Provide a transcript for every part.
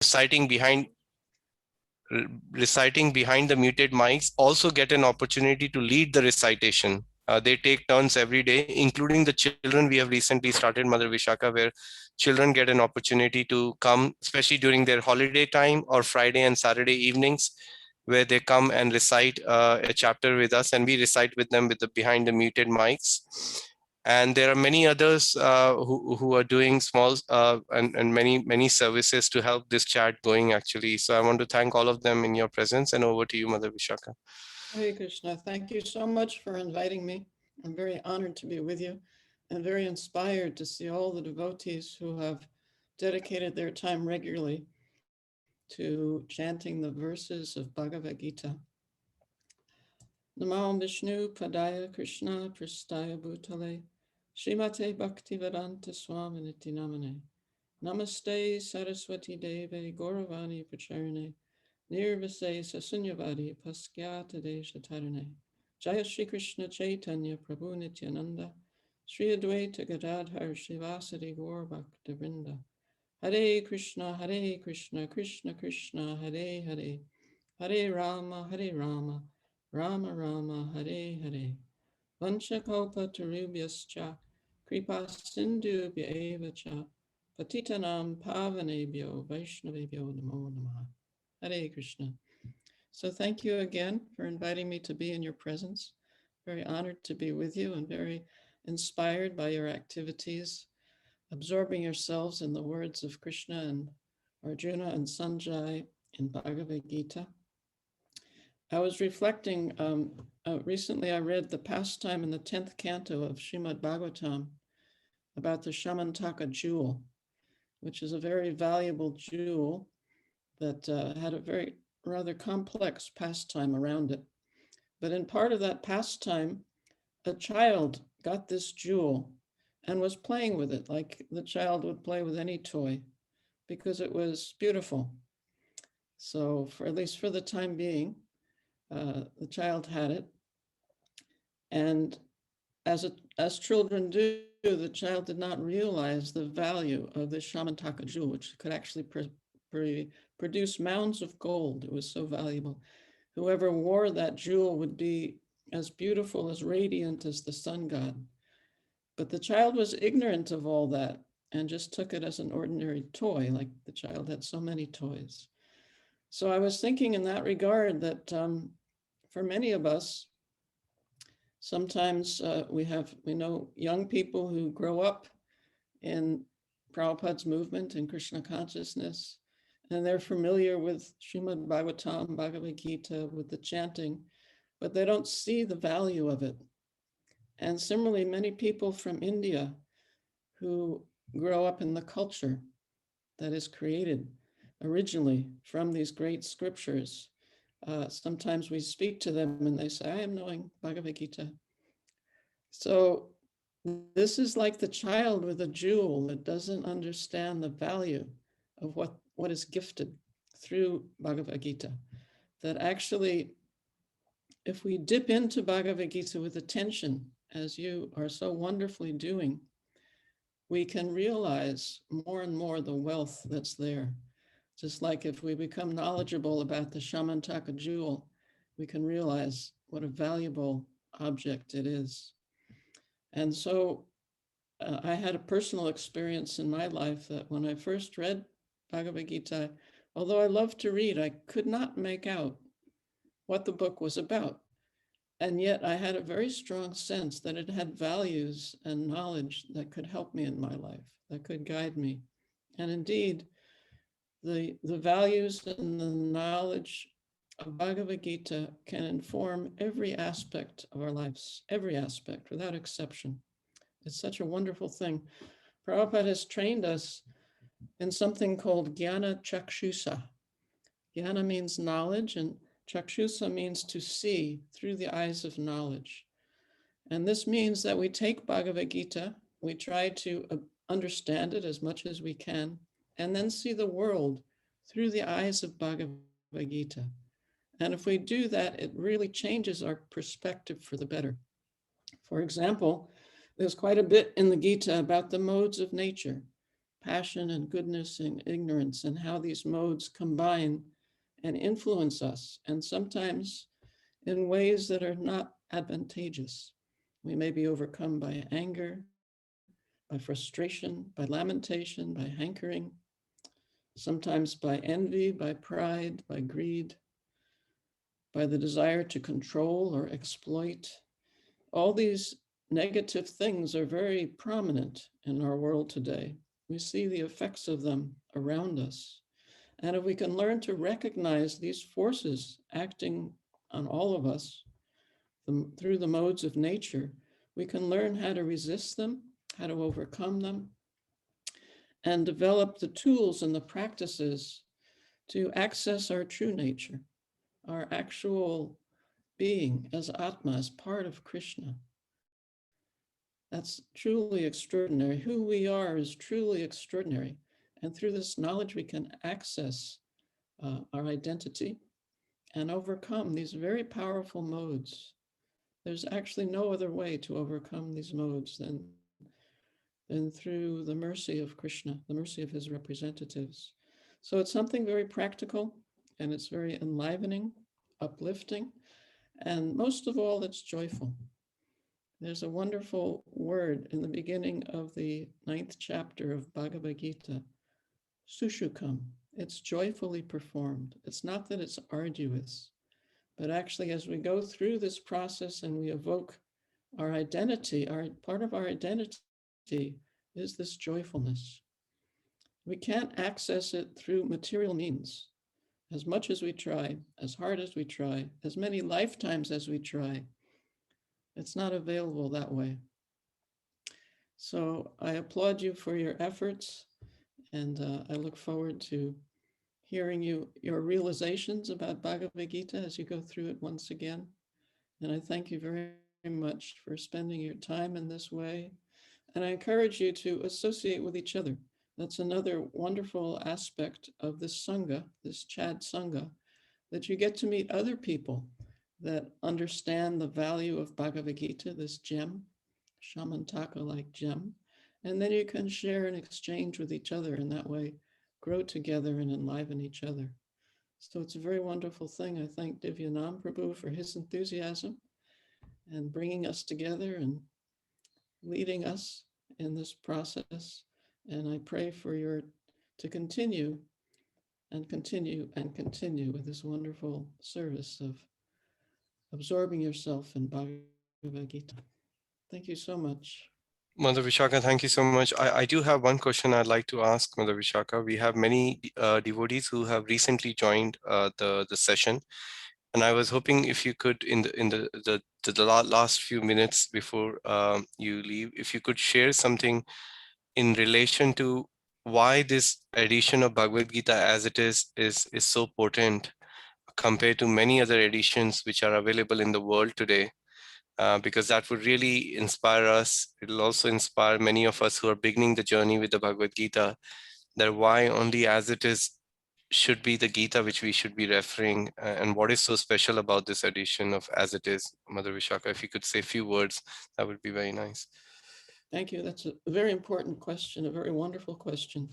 reciting behind the muted mics also get an opportunity to lead the recitation. They take turns every day, including the children. We have recently started Mother Vishaka, where children get an opportunity to come, especially during their holiday time or Friday and Saturday evenings, where they come and recite a chapter with us, and we recite with them with the behind the muted mics. And there are many others who are doing small and many services to help this chat going, actually. So I want to thank all of them in your presence, and over to you, Mother Vishaka. Hare Krishna, thank you so much for inviting me. I'm very honored to be with you and very inspired to see all the devotees who have dedicated their time regularly to chanting the verses of Bhagavad Gita. Namo Vishnu Padaya Krishna Prastaya Bhutale Srimate Bhaktivedanta Swaminiti Namane Namaste Saraswati Deve Gauravani Pacharane Nirvase Sasunyavadi Paskyata Desha Tarane Jaya Shri Krishna Chaitanya Prabhu Nityananda Shri Advaita Gadadhar Shivasadi Gaur Bhakta Vrinda Hare Krishna Krishna Krishna Hare Hare Hare Rama Rama Rama Hare Hare Vanchakalpa Tarubhyascha Kripa Sindhubhya Eva Cha Patitanam Pavanebhyo Vaishnavebhyo Namo Namaha. Hare Krishna. So thank you again for inviting me to be in your presence. Very honored to be with you and very inspired by your activities, absorbing yourselves in the words of Krishna and Arjuna and Sanjay in Bhagavad Gita. I was reflecting, recently I read the pastime in the 10th canto of Srimad Bhagavatam about the Shamantaka jewel, which is a very valuable jewel that had a very rather complex pastime around it. But in part of that pastime, a child got this jewel and was playing with it like the child would play with any toy because it was beautiful. So for at least for the time being, the child had it. And as children do, the child did not realize the value of the Shamantaka jewel, which could actually produce mounds of gold. It was so valuable. Whoever wore that jewel would be as beautiful, as radiant as the sun god. But the child was ignorant of all that and just took it as an ordinary toy, like the child had so many toys. So I was thinking in that regard that for many of us, sometimes we know young people who grow up in Prabhupada's movement in Krishna consciousness, and they're familiar with Srimad Bhagavatam, Bhagavad Gita, with the chanting, but they don't see the value of it. And similarly, many people from India who grow up in the culture that is created originally from these great scriptures, sometimes we speak to them and they say, I am knowing Bhagavad Gita. So this is like the child with a jewel that doesn't understand the value of what is gifted through Bhagavad Gita. That actually, if we dip into Bhagavad Gita with attention, as you are so wonderfully doing, we can realize more and more the wealth that's there. Just like if we become knowledgeable about the Shamantaka jewel, we can realize what a valuable object it is. And so I had a personal experience in my life that when I first read Bhagavad Gita, although I loved to read, I could not make out what the book was about. And yet I had a very strong sense that it had values and knowledge that could help me in my life, that could guide me. And indeed, the values and the knowledge of Bhagavad Gita can inform every aspect of our lives, every aspect, without exception. It's such a wonderful thing. Prabhupada has trained us in something called Jnana Chakshusa. Jnana means knowledge, and Chakshusa means to see through the eyes of knowledge. And this means that we take Bhagavad Gita, we try to understand it as much as we can, and then see the world through the eyes of Bhagavad Gita. And if we do that, it really changes our perspective for the better. For example, there's quite a bit in the Gita about the modes of nature, passion and goodness and ignorance, and how these modes combine and influence us, and sometimes in ways that are not advantageous. We may be overcome by anger, by frustration, by lamentation, by hankering, sometimes by envy, by pride, by greed, by the desire to control or exploit. All these negative things are very prominent in our world today. We see the effects of them around us. And if we can learn to recognize these forces acting on all of us through the modes of nature, we can learn how to resist them, how to overcome them, and develop the tools and the practices to access our true nature, our actual being as Atma, as part of Krishna. That's truly extraordinary. Who we are is truly extraordinary. And through this knowledge, we can access our identity and overcome these very powerful modes. There's actually no other way to overcome these modes than through the mercy of Krishna, the mercy of his representatives. So it's something very practical, and it's very enlivening, uplifting, and most of all, it's joyful. There's a wonderful word in the beginning of the 9th chapter of Bhagavad Gita, sushukam. It's joyfully performed. It's not that it's arduous, but actually, as we go through this process and we evoke our identity, part of our identity is this joyfulness. We can't access it through material means. As much as we try, as hard as we try, as many lifetimes as we try, it's not available that way. So I applaud you for your efforts, and I look forward to hearing your realizations about Bhagavad Gita as you go through it once again. And I thank you very much for spending your time in this way. And I encourage you to associate with each other. That's another wonderful aspect of this Sangha, this Chad Sangha, that you get to meet other people that understand the value of Bhagavad Gita, this gem, Shamantaka like gem. And then you can share and exchange with each other in that way, grow together and enliven each other. So it's a very wonderful thing. I thank Divya Prabhu for his enthusiasm and bringing us together and leading us in this process. And I pray for your to continue and continue and continue with this wonderful service of absorbing yourself in Bhagavad Gita. Thank you so much. Mother Vishaka, thank you so much. I do have one question I'd like to ask Mother Vishaka. We have many devotees who have recently joined the session, and I was hoping if you could, in the last few minutes before you leave, if you could share something in relation to why this edition of Bhagavad Gita as it is so potent compared to many other editions which are available in the world today. Because that would really inspire us. It'll also inspire many of us who are beginning the journey with the Bhagavad Gita, that why only as it is should be the Gita which we should be referring, and what is so special about this edition of as it is. Mother Vishaka, if you could say a few words, that would be very nice. Thank you. That's a very important question, a very wonderful question.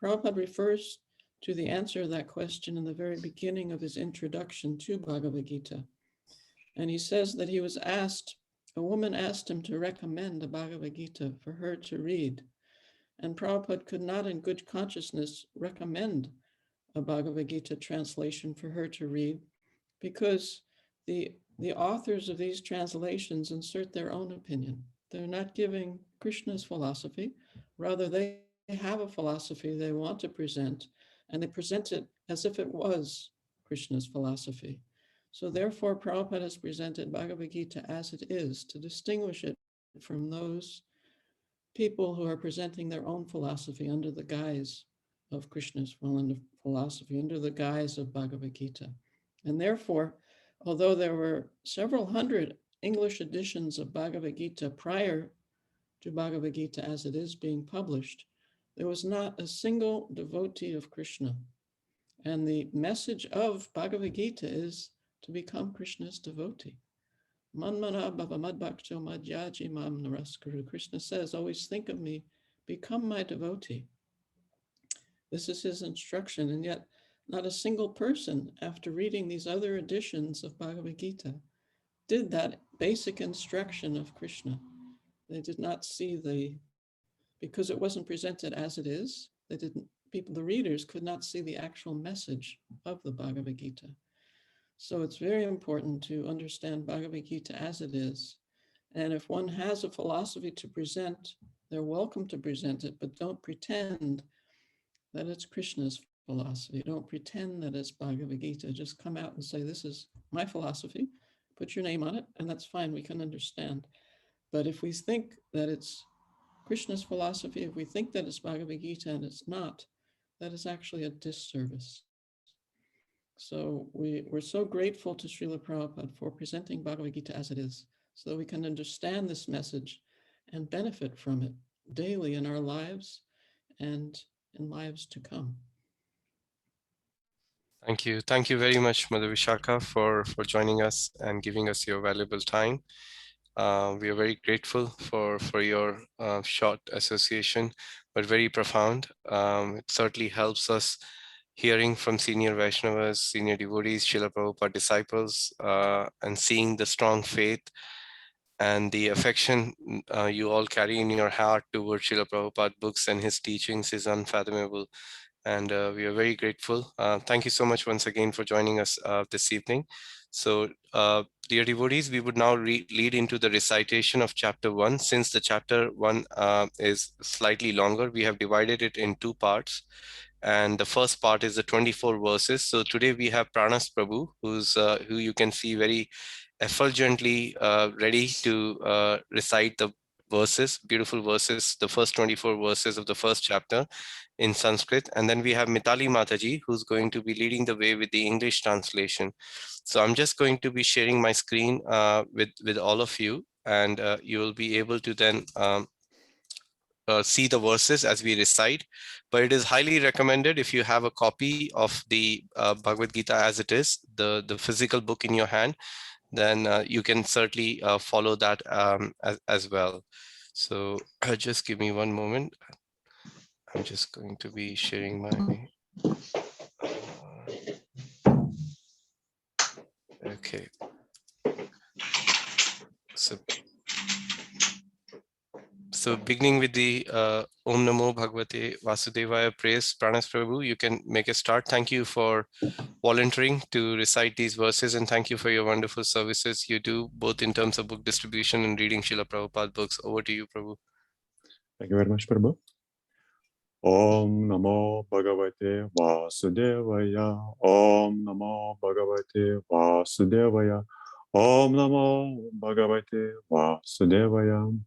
Prabhupada refers to the answer to that question in the very beginning of his introduction to Bhagavad Gita. And he says that he was asked, a woman asked him to recommend the Bhagavad Gita for her to read. And Prabhupada could not in good consciousness recommend a Bhagavad Gita translation for her to read because the authors of these translations insert their own opinion. They're not giving Krishna's philosophy. Rather, they have a philosophy they want to present, and they present it as if it was Krishna's philosophy. So therefore, Prabhupada has presented Bhagavad Gita as it is to distinguish it from those people who are presenting their own philosophy under the guise of Krishna's philosophy, under the guise of Bhagavad Gita. And therefore, although there were several hundred English editions of Bhagavad Gita prior to Bhagavad Gita as it is being published, there was not a single devotee of Krishna. And the message of Bhagavad Gita is to become Krishna's devotee. Manmana bhava madbhakto madhyaji mam naraskuru. Krishna says, always think of me, become my devotee. This is his instruction. And yet, not a single person, after reading these other editions of Bhagavad Gita, did that basic instruction of Krishna. They did not see because it wasn't presented as it is, they didn't, people, the readers could not see the actual message of the Bhagavad Gita. So it's very important to understand Bhagavad Gita as it is. And if one has a philosophy to present, they're welcome to present it, but don't pretend that it's Krishna's philosophy. Don't pretend that it's Bhagavad Gita. Just come out and say, this is my philosophy, put your name on it, and that's fine. We can understand. But if we think that it's Krishna's philosophy, if we think that it's Bhagavad Gita and it's not, that is actually a disservice. So we're so grateful to Srila Prabhupada for presenting Bhagavad Gita as it is, so that we can understand this message and benefit from it daily in our lives and in lives to come. Thank you very much, Mother Vishakha, for joining us and giving us your valuable time. We are very grateful for your short association, but very profound. It certainly helps us hearing from senior Vaishnavas, senior devotees, Srila Prabhupada disciples, and seeing the strong faith and the affection you all carry in your heart towards Srila Prabhupada books and his teachings is unfathomable. And we are very grateful. Thank you so much once again for joining us this evening. So, dear devotees, we would now lead into the recitation of chapter 1. Since the chapter 1 is slightly longer, we have divided it in two parts. And the first part is the 24 verses. So today we have Pranas Prabhu, who you can see very effulgently ready to recite the verses, beautiful verses, the first 24 verses of the first chapter in Sanskrit. And then we have Mitali Mataji, who's going to be leading the way with the English translation. So I'm just going to be sharing my screen with all of you, and you will be able to then see the verses as we recite. But it is highly recommended, if you have a copy of the Bhagavad Gita as it is, the physical book in your hand, then you can certainly follow that as well. So just give me one moment. I'm just going to be sharing my okay. So beginning with the Om Namo Bhagavate Vasudevaya praise, Pranas Prabhu, you can make a start. Thank you for volunteering to recite these verses, and thank you for your wonderful services you do, both in terms of book distribution and reading Srila Prabhupada books. Over to you, Prabhu. Thank you very much, Prabhu. Om Namo Bhagavate Vasudevaya. Om Namo Bhagavate Vasudevaya. Om Namo Bhagavate Vasudevaya.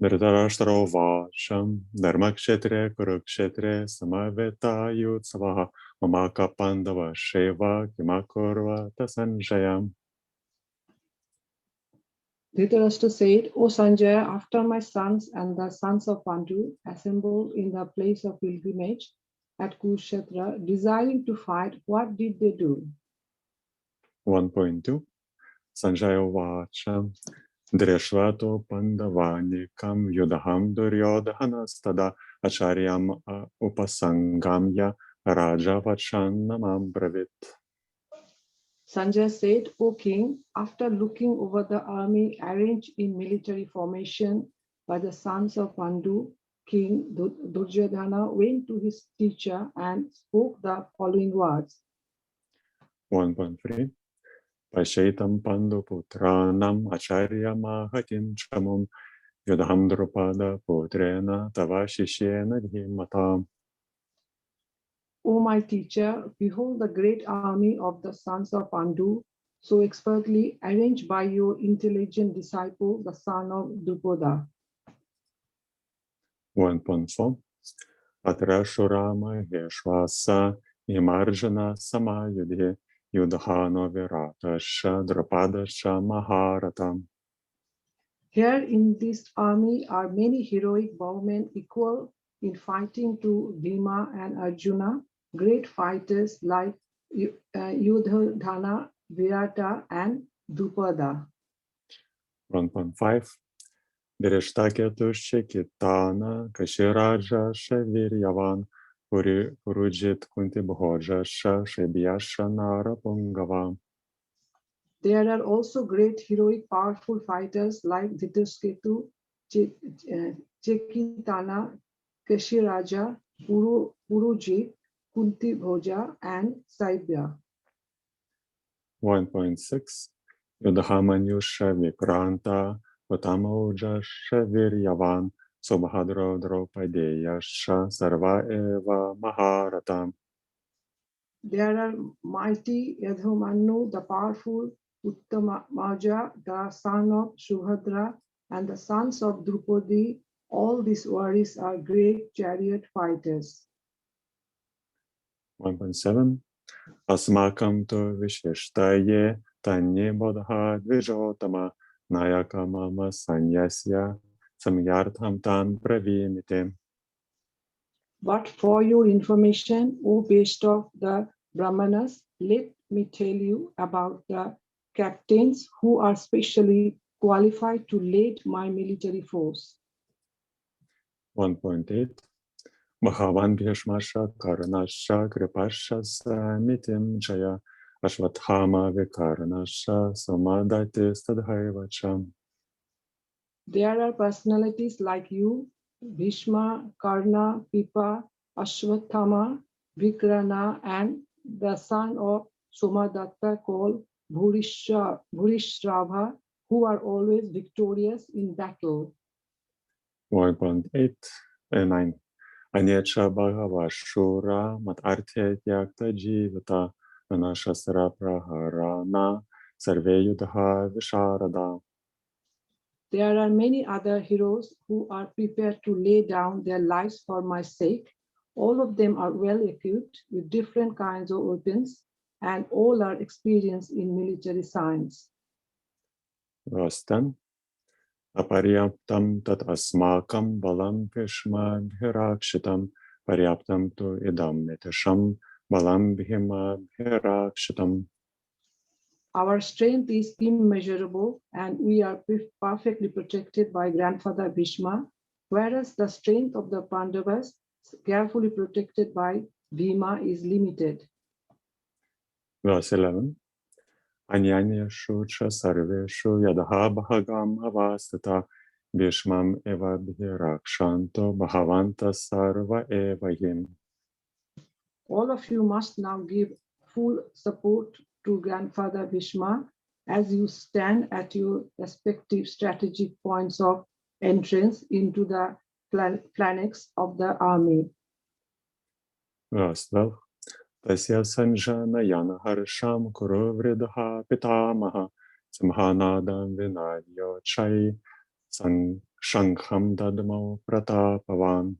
Dhritarashtra Vasham Dharmakshetre Kurukshetre Samaveta Yutsavaha Mamaka Pandava Sheva Kimakurva Tasanjayam. Dhritarashtra said, O Sanjaya, after my sons and the sons of Pandu assembled in the place of pilgrimage at Kurukshetra, desiring to fight, what did they do? 1.2 Sanjaya Vacham Dreshvato Pandavanikam Yudham Duryodhanastada Acharyam Upasangamya Raja Vachanamam Bravit. Sanjaya said, O king, after looking over the army arranged in military formation by the sons of Pandu, King Duryodhana went to his teacher and spoke the following words. 1.3 Pashaitam Pandu Putranam Acharya Mahatim Chamum Yudham Drupada Putrena Tavashishena Dhimatam. O my teacher, behold the great army of the sons of Pandu, so expertly arranged by your intelligent disciple, the son of Drupada. 1.4 Atrashurama Heshvasa Imarjana Samayudhe Yudhano Viratasha Drupadasha Maharatam. Here in this army are many heroic bowmen equal in fighting to Bhima and Arjuna, great fighters like Yudhodhana, Virata, and Drupada. 1.5 Dirishtaketu Shikitana Kashiraja Shaviryavan Purujit Kunti Bhoja Sha Shebhyasha Nara Pungava. There are also great heroic powerful fighters like Dhritarashtra, Chekitana, Kashiraja, Purujit, Kunti Bhoja, and Saibya. 1.6 Yudhamanyusha Vikranta Utamoja Shaviryavan Subhadra Draupadeya Sha Sarva Eva Maharatam. There are mighty Yadhamanyu, the powerful, Uttamaja, the son of Subhadra, and the sons of Draupadi. All these warriors are great chariot fighters. 1.7 Asmakam tu Vishishtaye Tanye Bodha Dvijotama Nayaka Mama Sanyasya Samyartham Tan Pravimite. But for your information, O best of the Brahmanas, let me tell you about the captains who are specially qualified to lead my military force. 1.8 Bhavan Bhishmasha Karanasha Kripasha Samitim Jaya Ashvathama Vikaranasha Samadati Stadhaivacham. There are personalities like you, Bhishma, Karna, Pipa, Ashwathama, Vikrana, and the son of Somadatta called Bhurishrava, who are always victorious in battle. 1.8 and 9 Anyecha Bhagava Shura Matartya Tyakta Jivata Nanashasra Praharana Sarve Yudha Visharada. There are many other heroes who are prepared to lay down their lives for my sake. All of them are well equipped with different kinds of weapons, and all are experienced in military science. Verse 10 Aparyaptam tat asmakam balam bhishma bhirakshitam paryaptam tu idam mitisham balam bhima bhirakshitam. Our strength is immeasurable, and we are perfectly protected by grandfather Bhishma, whereas the strength of the Pandavas, carefully protected by Bhima, is limited. Verse 11 Anyanyashu cha sarveshu yadha bhagam avastata bhishmam eva bhirakshanto bhavanta sarva eva him. All of you must now give full support to grandfather Bhishma as you stand at your respective strategic points of entrance into the flanks of the army. Verse 12 Tasya sanjana yana harsham kuru vridha pitamaha simhanadam vinadyo chai shankham dadmo pratapavan.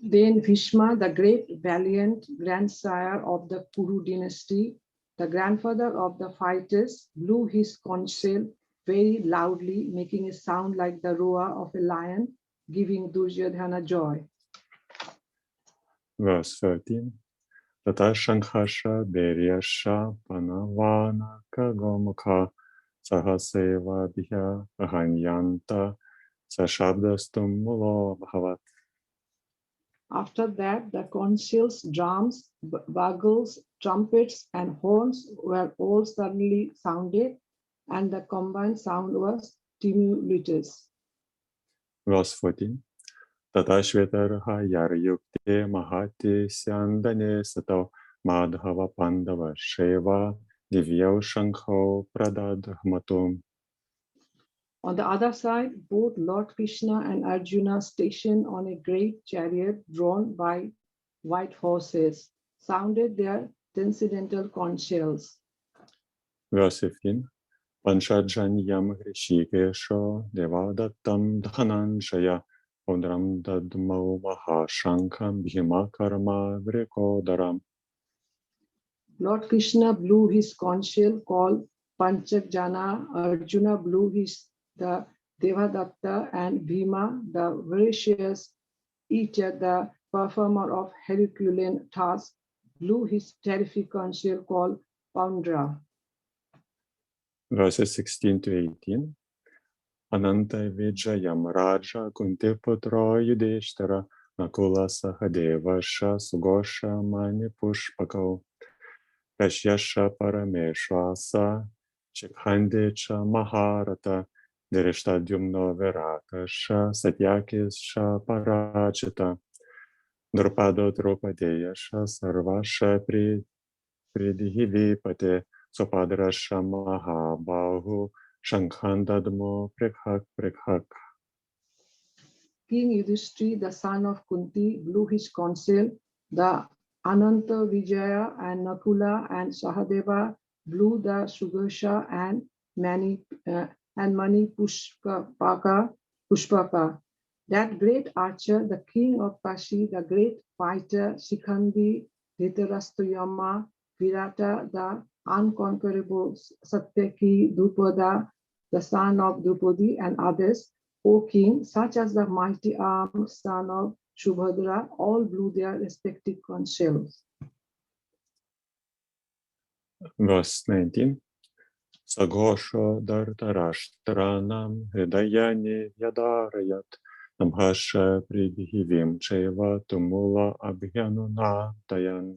Then Bhishma, the great valiant grandsire of the Kuru dynasty, the grandfather of the fighters, blew his conch shell very loudly, making a sound like the roar of a lion, giving Duryodhana joy. Verse 13 Tata Shankhasha Beryasha Panavana Kagomukha Sahaseva Bhya Ahanyanta Sashabdastum Mulo Bhavat. After that, the conch shells, drums, bugles, trumpets, and horns were all suddenly sounded, and the combined sound was tumultuous. Verse 14 Tata Shvetarha Yaryukte Mahati Syandane Sato Madhava Pandava Sheva Divya Shankho Pradadhmatum. On the other side, both Lord Krishna and Arjuna, stationed on a great chariot drawn by white horses, sounded their transcendental conch shells. Verse 15 Panchajanyam Hrishikesho Devadattam Dhananjaya Odram Dadmo Mahashankam Bhima Karma Vrikodaram. Lord Krishna blew his conch shell called Panchajana, Arjuna blew the Devadatta, and Bhima, the voracious eater, the performer of Herculean tasks, blew his terrific conch shell called Poundra. Verses 16 to 18 Ananta Vijayam Raja Kuntiputra Yudhishthira Nakula Sahadevasha Sugosha Mani Pushpakau Kashyasha Parameshwasa Chikhandecha Maharata Dirishtadyumno Virakasha Satyakisha Parachita Drupado Drupadeyasha Sarvasha Pridhivipate Sopadrasha Mahabahu Shankhandadmo Prikhak Prikhak. King Yudhishthira, the son of Kunti, blew his counsel. The Ananta Vijaya and Nakula and Sahadeva blew the Sugasha and Mani Pushpaka. That great archer, the king of Kashi, the great fighter, Shikhandi, Dhritarashtrayama, Virata, the unconquerable Satyaki, Drupada, the son of Drupadi, and others, O king, such as the mighty arm, son of Shubhadra, all blew their respective counsels. Verse 19. Sagosho Dhartarashtranam Hridayani Yadarayat Namhasha Pribhivim Cheva Tumula Abhyanuna Dayan.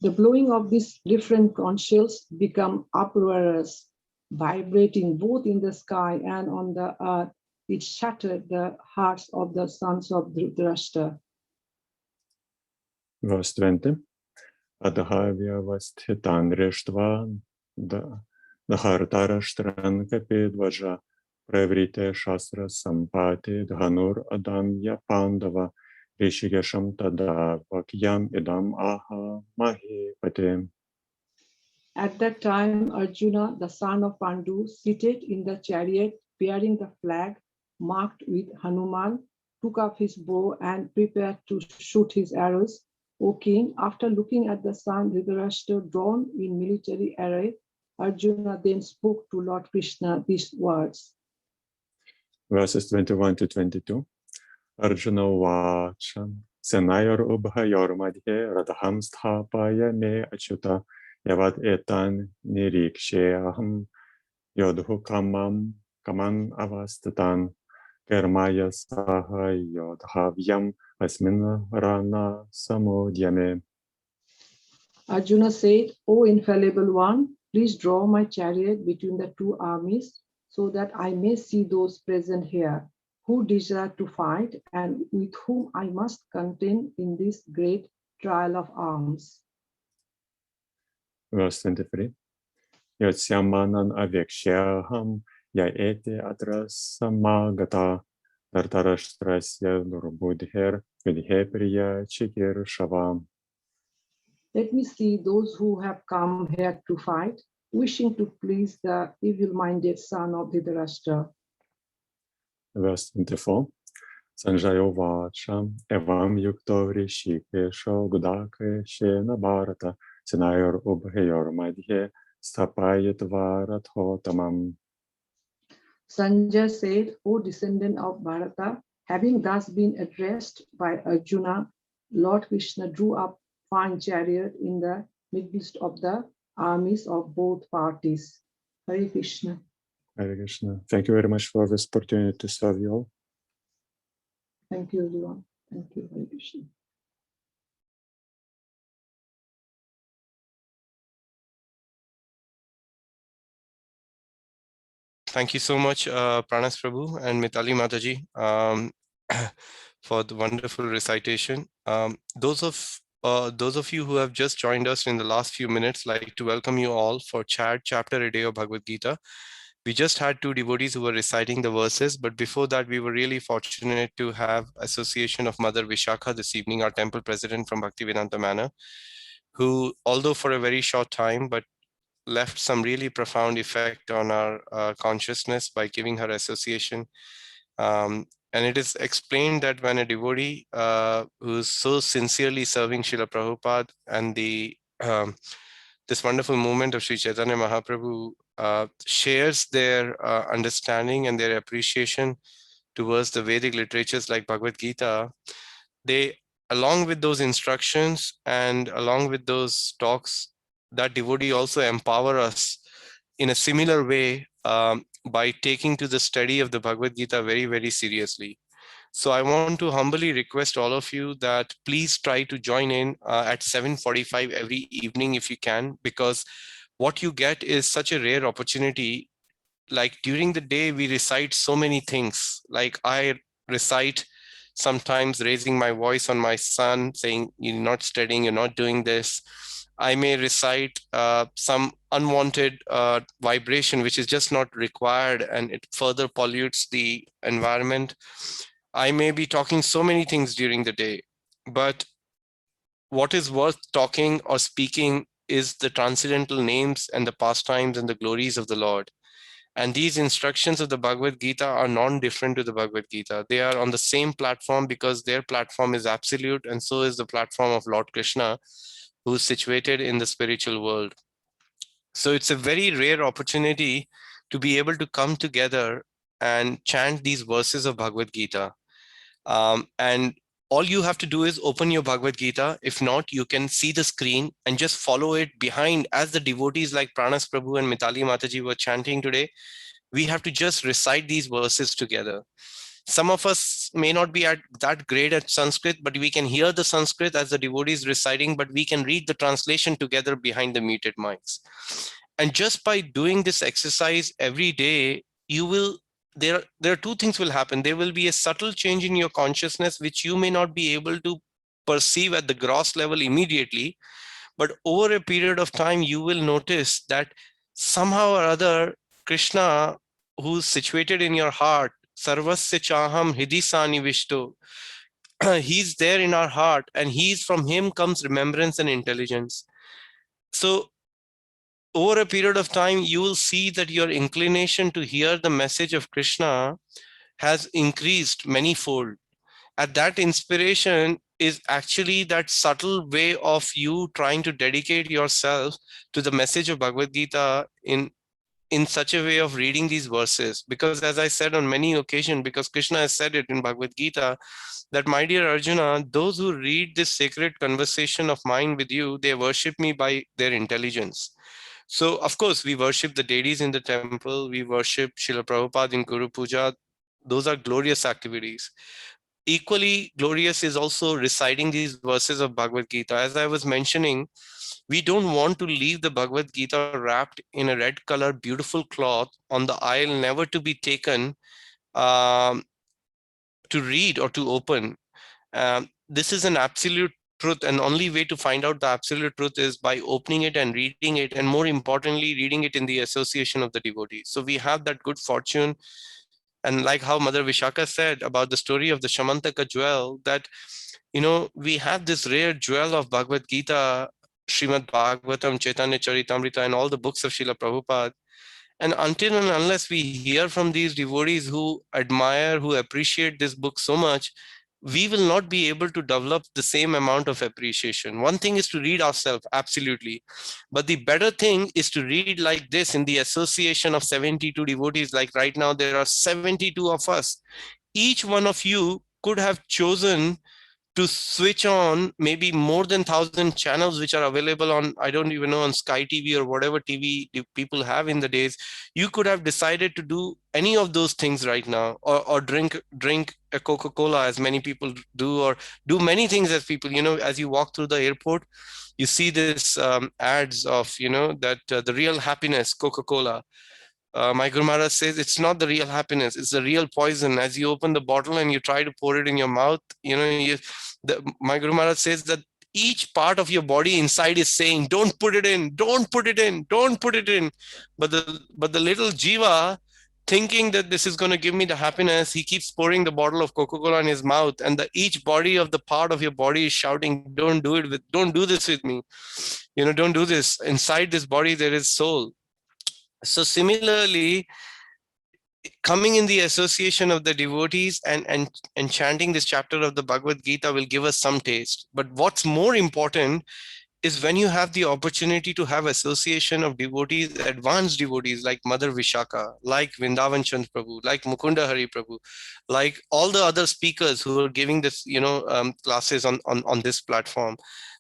The blowing of these different counsels become uproarious, vibrating both in the sky and on the earth. It shattered the hearts of the sons of Dhritarashtra. Verse 20. Adhavya Vasthitan Rishtva Dhartarashtran Kapidvaja Pravrite Shastra Sampati Dhanur Adamya Pandava Rishigesham Tada Vakyam Idam Aha Mahi Pate. At that time, Arjuna, the son of Pandu, seated in the chariot bearing the flag marked with Hanuman, took up his bow and prepared to shoot his arrows. O king, after looking at the son Dhritarashtra drawn in military array, Arjuna then spoke to Lord Krishna these words. Verses 21 to 22. Arjuna Vacha Senayor Ubhayor Madhye Radham Sthapaya Me Achyuta Yavad Etan Nirikshe Yodhu Kamam Avastatan Kermaya Saha Yodhavyam Asmin Rana Samodyame. Arjuna said, O infallible one, please draw my chariot between the two armies so that I may see those present here who desire to fight and with whom I must contend in this great trial of arms. Verse 23. Yatsamanan Avyakshaham Yaete Atrasamagata Tartarashtrasya Durbudher Vidhepriya Chikir Shavam. Let me see those who have come here to fight, wishing to please the evil-minded son of Dhritarashtra. Verse 24. Sanjayo Vacha Evam Yukto Rishikesho Gudake Shena Bharata Senayor Ubhayor Madhye Stapayat Varathotamam. Sanjay said, O descendant of Bharata, having thus been addressed by Arjuna, Lord Krishna drew up fine chariot in the midst of the armies of both parties. Hare Krishna. Hare Krishna. Thank you very much for this opportunity to serve you all. Thank you, everyone. Thank you, Hare Krishna. Thank you so much, Pranas Prabhu and Mitali Mataji, for the wonderful recitation. Those of you who have just joined us in the last few minutes, like to welcome you all for chapter a day of Bhagavad Gita. We just had two devotees who were reciting the verses, but before that, we were really fortunate to have association of Mother Visakha this evening, our temple president from Bhaktivedanta Manor, who, although for a very short time, but left some really profound effect on our consciousness by giving her association. And it is explained that when a devotee who's so sincerely serving Srila Prabhupada and this wonderful movement of Sri Chaitanya Mahaprabhu shares their understanding and their appreciation towards the Vedic literatures like Bhagavad Gita, they, along with those instructions and along with those talks, that devotee also empower us in a similar way by taking to the study of the Bhagavad Gita very, very seriously. So I want to humbly request all of you that please try to join in at 7:45 every evening if you can, because what you get is such a rare opportunity. Like during the day, we recite so many things. Like I recite sometimes raising my voice on my son, saying, "You're not studying, you're not doing this." I may recite some unwanted vibration, which is just not required, and it further pollutes the environment. I may be talking so many things during the day, but what is worth talking or speaking is the transcendental names and the pastimes and the glories of the Lord. And these instructions of the Bhagavad Gita are non-different to the Bhagavad Gita. They are on the same platform because their platform is absolute, and so is the platform of Lord Krishna, who is situated in the spiritual world. So it's a very rare opportunity to be able to come together and chant these verses of Bhagavad Gita. And all you have to do is open your Bhagavad Gita. If not, you can see the screen and just follow it behind as the devotees like Pranas Prabhu and Mitali Mataji were chanting today. We have to just recite these verses together. Some of us may not be that great at Sanskrit, but we can hear the Sanskrit as the devotees reciting, but we can read the translation together behind the muted mics. And just by doing this exercise every day, you will there are two things will happen. There will be a subtle change in your consciousness, which you may not be able to perceive at the gross level immediately, but over a period of time, you will notice that somehow or other, Krishna, who's situated in your heart, Sarvasya Chaham Hidisani Vishto, he's there in our heart, and he's from him comes remembrance and intelligence. So over a period of time, you will see that your inclination to hear the message of Krishna has increased manyfold. And that inspiration is actually that subtle way of you trying to dedicate yourself to the message of Bhagavad Gita in such a way of reading these verses. Because as I said on many occasions, because Krishna has said it in Bhagavad Gita, that my dear Arjuna, those who read this sacred conversation of mine with you, they worship me by their intelligence. So, of course, we worship the deities in the temple, we worship Srila Prabhupada in Guru Puja. Those are glorious activities. Equally glorious is also reciting these verses of Bhagavad Gita. As I was mentioning, we don't want to leave the Bhagavad Gita wrapped in a red color, beautiful cloth on the aisle, never to be taken um, to read or to open. This is an absolute truth, and only way to find out the absolute truth is by opening it and reading it, and more importantly, reading it in the association of the devotees. So we have that good fortune. And like how Mother Vishakha said about the story of the Shamantaka jewel, that we have this rare jewel of Bhagavad Gita, Srimad Bhagavatam, Chaitanya Charitamrita, and all the books of Srila Prabhupada. And until and unless we hear from these devotees who admire, who appreciate this book so much, we will not be able to develop the same amount of appreciation. One thing is to read ourselves, absolutely. But the better thing is to read like this in the association of 72 devotees. Like right now, there are 72 of us. Each one of you could have chosen to switch on maybe more than 1,000 channels which are available on, I don't even know, on Sky TV or whatever TV people have in the days. You could have decided to do any of those things right now, or drink a Coca-Cola, as many people do, or do many things as people, as you walk through the airport, you see this ads of, that the real happiness, Coca-Cola. My Guru Maharaj says it's not the real happiness, it's the real poison. As you open the bottle and you try to pour it in your mouth, my Guru Maharaj says that each part of your body inside is saying, don't put it in, don't put it in, don't put it in. But the little jiva, thinking that this is going to give me the happiness, he keeps pouring the bottle of Coca-Cola in his mouth, and each body of the part of your body is shouting, don't do this with me. Don't do this. Inside this body, there is soul. So similarly, coming in the association of the devotees and chanting this chapter of the Bhagavad Gita will give us some taste. But what's more important is when you have the opportunity to have association of devotees, advanced devotees like Mother Vishakha, like Vrindavan Chand Prabhu, like Mukunda Hari Prabhu, like all the other speakers who are giving this, classes on this platform.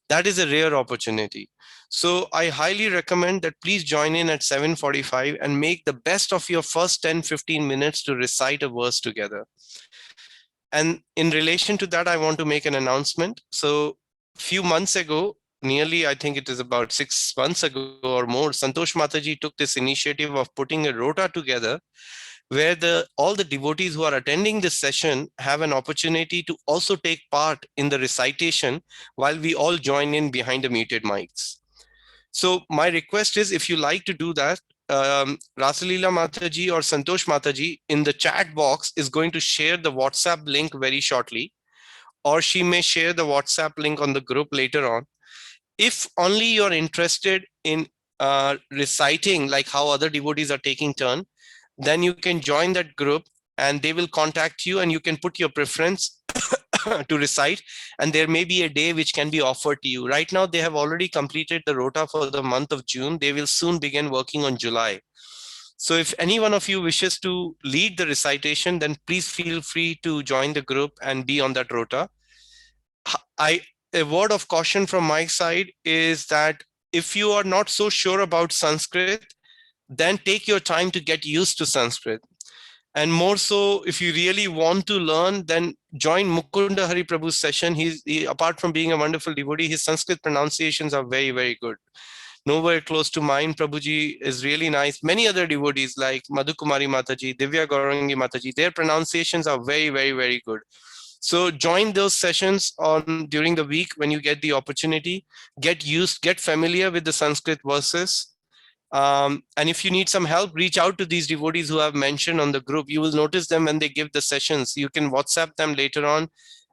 That is a rare opportunity. So I highly recommend that please join in at 7:45 and make the best of your first 10-15 minutes to recite a verse together. And in relation to that, I want to make an announcement. So few months ago, nearly, I think it is about 6 months ago or more, Santosh Mataji took this initiative of putting a rota together where all the devotees who are attending this session have an opportunity to also take part in the recitation while we all join in behind the muted mics. So my request is, if you like to do that, Rasalila Mataji or Santosh Mataji in the chat box is going to share the WhatsApp link very shortly, or she may share the WhatsApp link on the group later on. If only you're interested in reciting like how other devotees are taking turn, then you can join that group and they will contact you and you can put your preference to recite, and there may be a day which can be offered to you. Right now, they have already completed the rota for the month of June. They will soon begin working on July. So if any one of you wishes to lead the recitation, then please feel free to join the group and be on that rota. A word of caution from my side is that if you are not so sure about Sanskrit, then take your time to get used to Sanskrit. And more so, if you really want to learn, then join Mukunda Hari Prabhu's session. Apart from being a wonderful devotee, his Sanskrit pronunciations are very, very good. Nowhere close to mine. Prabhuji is really nice. Many other devotees like Madhukumari Mataji, Divya Gaurangi Mataji, their pronunciations are very, very, very good. So join those sessions on during the week when you get the opportunity. Get familiar with the Sanskrit verses. And if you need some help, reach out to these devotees who I've mentioned on the group. You will notice them when they give the sessions. You can WhatsApp them later on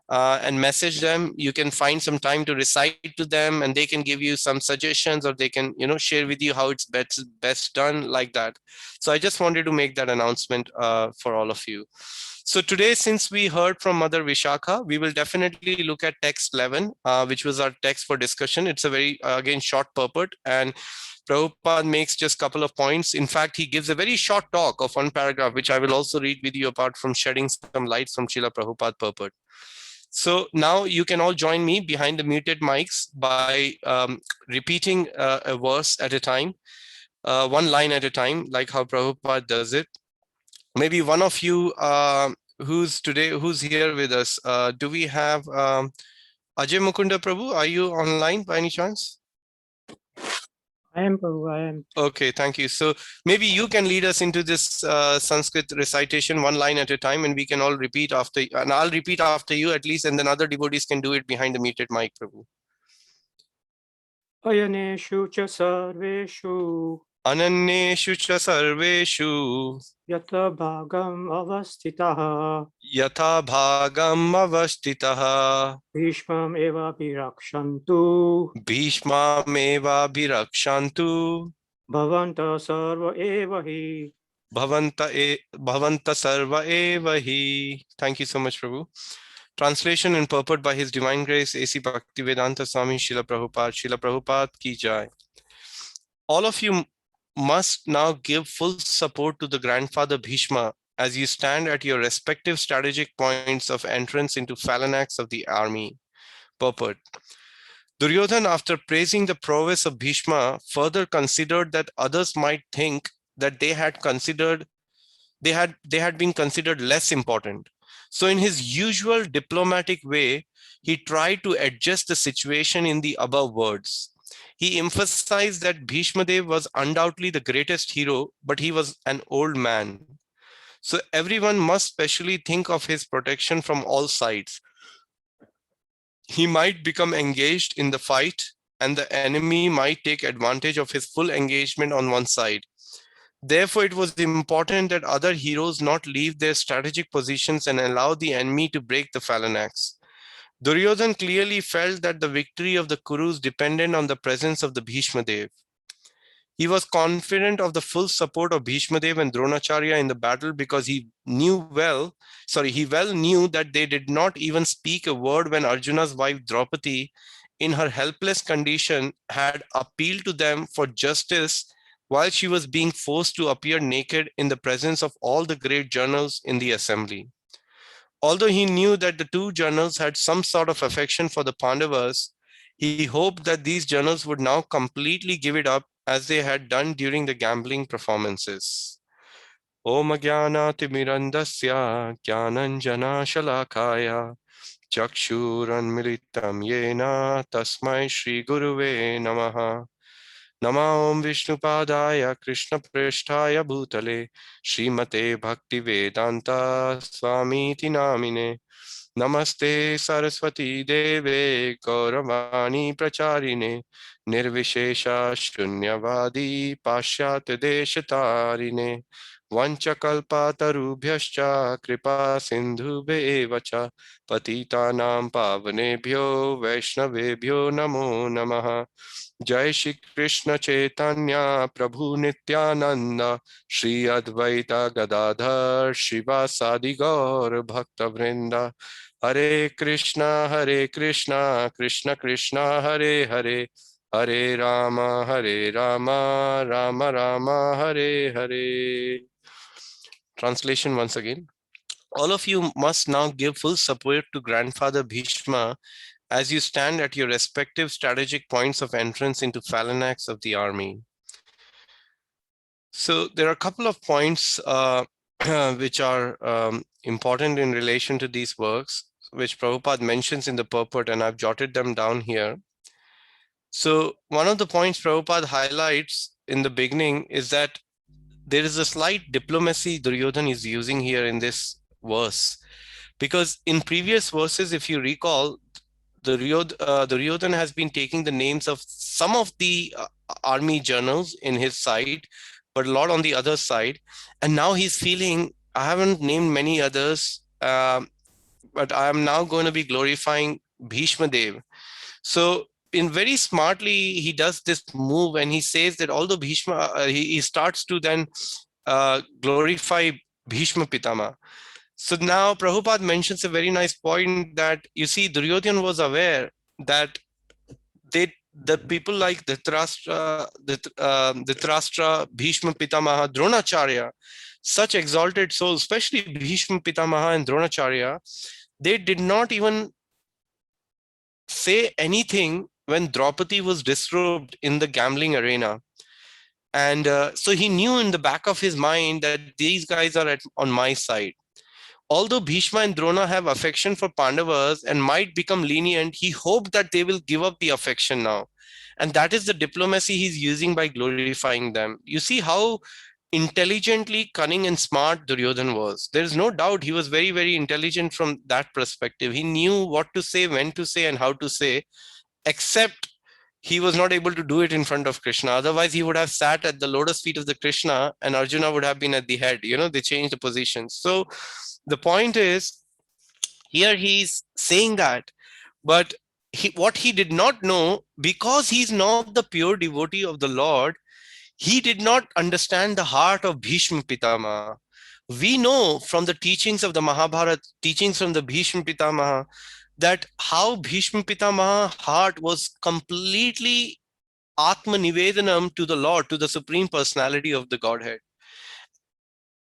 and message them. You can find some time to recite to them, and they can give you some suggestions, or they can share with you how it's best done, like that. So I just wanted to make that announcement for all of you. So today, since we heard from Mother Vishakha, we will definitely look at text 11, which was our text for discussion. It's a very, again, short purport, and Prabhupada makes just a couple of points. In fact, he gives a very short talk of one paragraph, which I will also read with you, apart from shedding some light from Srila Prabhupada purport. So now you can all join me behind the muted mics by repeating a verse at a time, one line at a time, like how Prabhupada does it. Maybe one of you who's here with us, do we have Ajay Mukunda Prabhu? Are you online by any chance? I am Prabhu, I am. Okay, thank you. So maybe you can lead us into this Sanskrit recitation one line at a time, and we can all repeat after, and I'll repeat after you at least, and then other devotees can do it behind the muted mic, Prabhu. Ayaneshu cha sarveshu Ananyeshu cha sarveshu yata bhagam avastitaha yatha bhagam avastitaha bhishmam eva bhirakshantu bhishmam eva bhirakshantu bhavanta sarva eva hi. Bhavanta sarva eva hi. Thank you so much, Prabhu. Translation and purport by His Divine Grace A.C. Bhaktivedanta Swami Srila Prabhupada. Srila Prabhupada ki jai. All of you must now give full support to the grandfather Bhishma as you stand at your respective strategic points of entrance into phalanx of the army. Purport. Duryodhan, after praising the prowess of Bhishma, further considered that others might think that they had been considered less important. So in his usual diplomatic way, he tried to adjust the situation in the above words. He emphasized that Bhishma Dev was undoubtedly the greatest hero, but he was an old man. So everyone must specially think of his protection from all sides. He might become engaged in the fight, and the enemy might take advantage of his full engagement on one side. Therefore, it was important that other heroes not leave their strategic positions and allow the enemy to break the phalanx. Duryodhan clearly felt that the victory of the Kurus depended on the presence of the Bhishma Dev. He was confident of the full support of Bhishma Dev and Dronacharya in the battle because he well knew that they did not even speak a word when Arjuna's wife Draupadi, in her helpless condition, had appealed to them for justice while she was being forced to appear naked in the presence of all the great generals in the assembly. Although he knew that the two generals had some sort of affection for the Pandavas, he hoped that these generals would now completely give it up as they had done during the gambling performances. Om Jnanatimirandasya Jnananjana Shalakaya Chakshuranmilitam Yena Tasmai Shri Guruve Namaha. Nama Om Vishnupadaya Krishna Prishtaya Bhutale Srimate Bhaktivedanta Swamiti Namine. Namaste Saraswati Deve Gauravani Pracharine Nirvishesha Shunyavadi Pashyat Deshatarine Vanchakalpatarubhyascha Kripa Sindhubheva Patitanam Pavanebhyo Vaishnavebhyo Namo Namaha. जय श्री कृष्ण चैतन्य प्रभु नित्यानंद श्री अद्वैत गदाधर शिवासादि गौर भक्त वृंद हरे Krishna Krishna Krishna Hare Hare Hare Ram Ram Ram Hare Hare. Translation once again. All of you must now give full support to Grandfather Bhishma as you stand at your respective strategic points of entrance into phalanx of the army. So there are a couple of points which are important in relation to these works, which Prabhupada mentions in the purport, and I've jotted them down here. So one of the points Prabhupada highlights in the beginning is that there is a slight diplomacy Duryodhan is using here in this verse. Because in previous verses, if you recall, Duryodhan has been taking the names of some of the army generals in his side, but a lot on the other side. And now he's feeling, I haven't named many others, but I am now going to be glorifying Bhishma Dev. So in very smartly, he does this move and he says that although Bhishma, he starts to then glorify Bhishma Pitama. So now Prabhupada mentions a very nice point that you see Duryodhan was aware that the people like Dhritarashtra, Bhishma Pitamaha, Dronacharya, such exalted souls, especially Bhishma Pitamaha and Dronacharya, they did not even say anything when Draupadi was disrobed in the gambling arena. And so he knew in the back of his mind that these guys are on my side. Although Bhishma and Drona have affection for Pandavas and might become lenient, he hoped that they will give up the affection now. And that is the diplomacy he's using by glorifying them. You see how intelligently cunning and smart Duryodhan was. There is no doubt he was very, very intelligent from that perspective. He knew what to say, when to say, and how to say, except he was not able to do it in front of Krishna. Otherwise, he would have sat at the lotus feet of the Krishna and Arjuna would have been at the head. They changed the positions. So the point is, here he's saying that, but what he did not know, because he's not the pure devotee of the Lord, he did not understand the heart of Bhishma Pitama. We know from the teachings of the Mahabharata, teachings from the Bhishma Pitamaha, that how Bhishma Pitamaha heart was completely Atma Nivedanam to the Lord, to the Supreme Personality of the Godhead.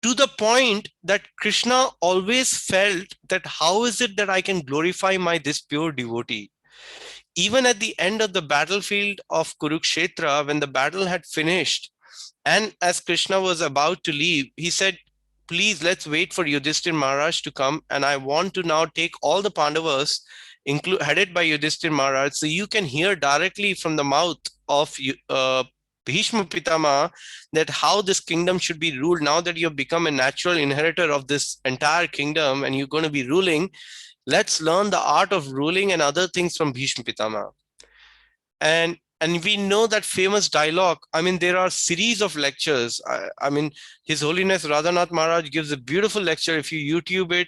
To the point that Krishna always felt that how is it that I can glorify this pure devotee? Even at the end of the battlefield of Kurukshetra, when the battle had finished, and as Krishna was about to leave, he said, please, let's wait for Yudhishthir Maharaj to come. And I want to now take all the Pandavas, headed by Yudhishthir Maharaj, so you can hear directly from the mouth of Bhishma Pitama that how this kingdom should be ruled. Now that you have become a natural inheritor of this entire kingdom and you're going to be ruling, let's learn the art of ruling and other things from Bhishma Pitama. And we know that famous dialogue. I mean, there are series of lectures. I mean, His Holiness Radhanath Maharaj gives a beautiful lecture. If you YouTube it,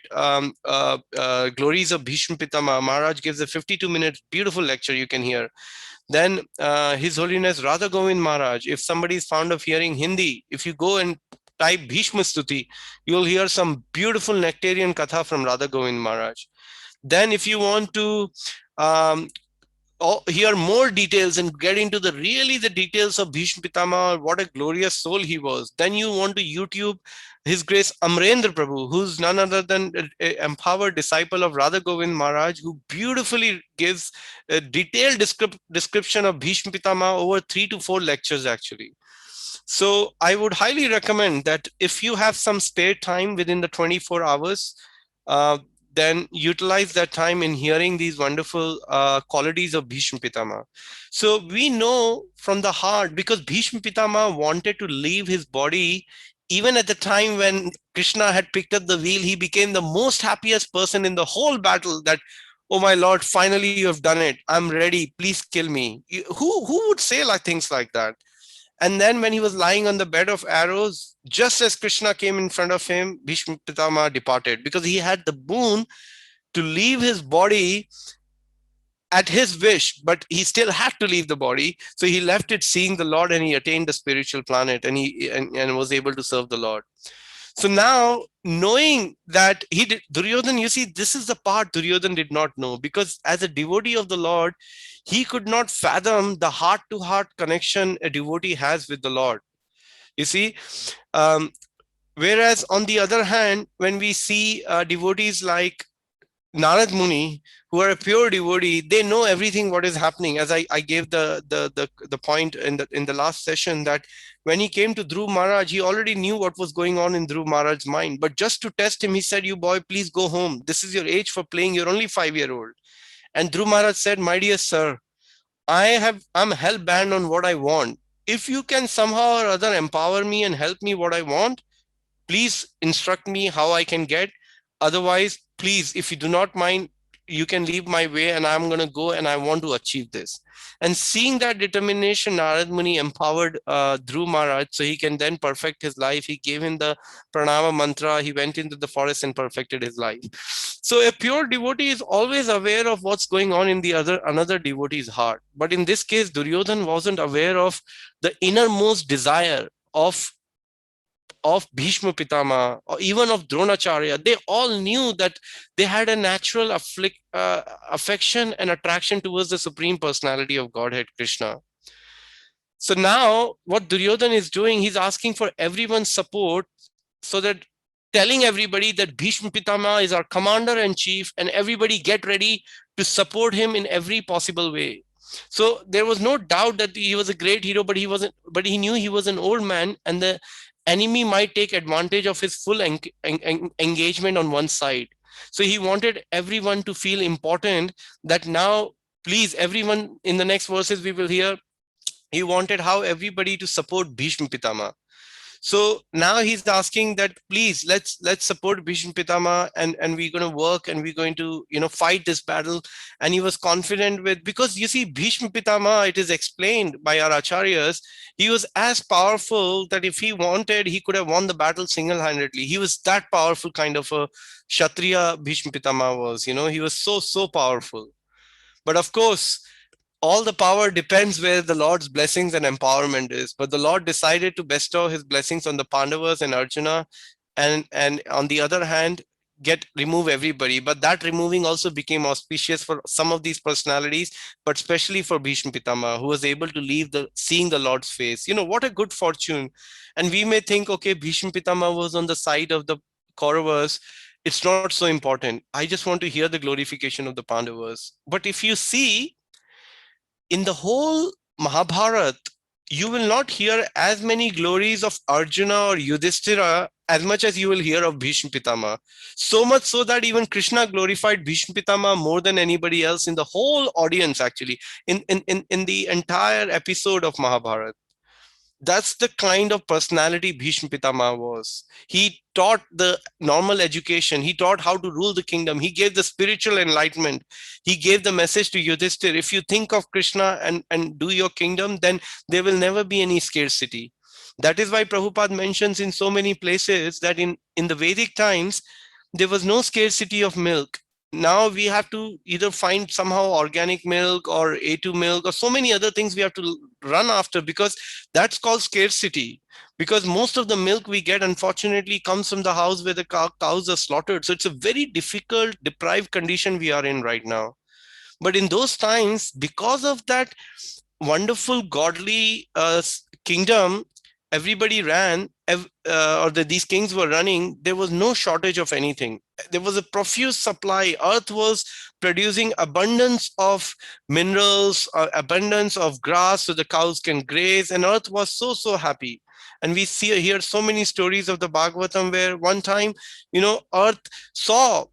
Glories of Bhishma Pitama, Maharaj gives a 52-minute beautiful lecture you can hear. Then His Holiness Radha Govind Maharaj, if somebody is fond of hearing Hindi, if you go and type Bhishma Stuti, you'll hear some beautiful nectarian katha from Radha Govind Maharaj. Then if you want to hear more details and get into the details of Bhishma Pitama, what a glorious soul he was, then you want to YouTube His Grace Amrendra Prabhu, who's none other than an empowered disciple of Radha Govind Maharaj, who beautifully gives a detailed description of Bhishma Pitama over 3 to 4 lectures actually. So I would highly recommend that if you have some spare time within the 24 hours, uh, then utilize that time in hearing these wonderful qualities of Bhishma Pitama. So we know from the heart, because Bhishma Pitama wanted to leave his body even at the time when Krishna had picked up the wheel. He became the most happiest person in the whole battle, that, oh my Lord, finally you have done it. I'm ready. Please kill me. Who would say like things like that? And then when he was lying on the bed of arrows, just as Krishna came in front of him, Bhishma Pitama departed, because he had the boon to leave his body at his wish, but he still had to leave the body. So he left it seeing the Lord, and he attained the spiritual planet, and and was able to serve the Lord. So now, knowing that he did, Duryodhan, you see, this is the part Duryodhan did not know, because as a devotee of the Lord, he could not fathom the heart to heart connection a devotee has with the Lord. You see, um, whereas on the other hand, when we see devotees like Narad Muni, who are a pure devotee, they know everything what is happening. As I gave the point in the last session, that when he came to Dhruv Maharaj, he already knew what was going on in Dhruv Maharaj's mind. But just to test him, he said, "You boy, please go home. This is your age for playing. You're only 5 year old." And Dhruv Maharaj said, "My dear sir, I'm hell bent on what I want. If you can somehow or other empower me and help me what I want, please instruct me how I can get. Otherwise, please, if you do not mind, you can leave my way, and I'm going to go and I want to achieve this." And seeing that determination, Narad Muni empowered Dhruv Maharaj so he can then perfect his life. He gave him the pranama mantra. He went into the forest and perfected his life. So a pure devotee is always aware of what's going on in the another devotee's heart. But in this case, Duryodhan wasn't aware of the innermost desire of Bhishma Pitama, or even of Dronacharya. They all knew that they had a natural affection and attraction towards the Supreme Personality of Godhead, Krishna. So now, what Duryodhan is doing, he's asking for everyone's support, so that, telling everybody that Bhishma Pitama is our commander in chief, and everybody get ready to support him in every possible way. So there was no doubt that he was a great hero, but he wasn't. But he knew he was an old man, and the enemy might take advantage of his full engagement on one side. So he wanted everyone to feel important. That now, please, everyone, in the next verses we will hear, he wanted how everybody to support Bhishma Pitama. So now he's asking that, please, let's support Bhishma Pitama, and we're going to work, and we're going to fight this battle. And he was confident with, because you see, Bhishma Pitama, it is explained by our acharyas, he was as powerful that if he wanted, he could have won the battle single-handedly. He was that powerful kind of a Kshatriya. Bhishma Pitama was, he was so powerful. But of course, all the power depends where the Lord's blessings and empowerment is. But the Lord decided to bestow his blessings on the Pandavas and Arjuna, and on the other hand, remove everybody. But that removing also became auspicious for some of these personalities, but especially for Bhishma Pitama, who was able to leave seeing the Lord's face. What a good fortune. And we may think, okay, Bhishma Pitama was on the side of the Kauravas. It's not so important. I just want to hear the glorification of the Pandavas. But if you see, in the whole Mahabharata, you will not hear as many glories of Arjuna or Yudhishthira as much as you will hear of Bhishma Pitama. So much so that even Krishna glorified Bhishma Pitama more than anybody else in the whole audience, actually, in the entire episode of Mahabharata. That's the kind of personality Bhishma Pitama was. He taught the normal education. He taught how to rule the kingdom. He gave the spiritual enlightenment. He gave the message to Yudhishthir. If you think of Krishna and do your kingdom, then there will never be any scarcity. That is why Prabhupada mentions in so many places that in the Vedic times, there was no scarcity of milk. Now we have to either find somehow organic milk or A2 milk or so many other things we have to run after, because that's called scarcity. Because most of the milk we get, unfortunately, comes from the house where the cows are slaughtered. So it's a very difficult, deprived condition we are in right now. But in those times, because of that wonderful godly kingdom, everybody ran, these kings were running, there was no shortage of anything. There was a profuse supply. Earth was producing abundance of minerals, abundance of grass so the cows can graze, and earth was so happy. And we see here so many stories of the Bhagavatam where one time, earth saw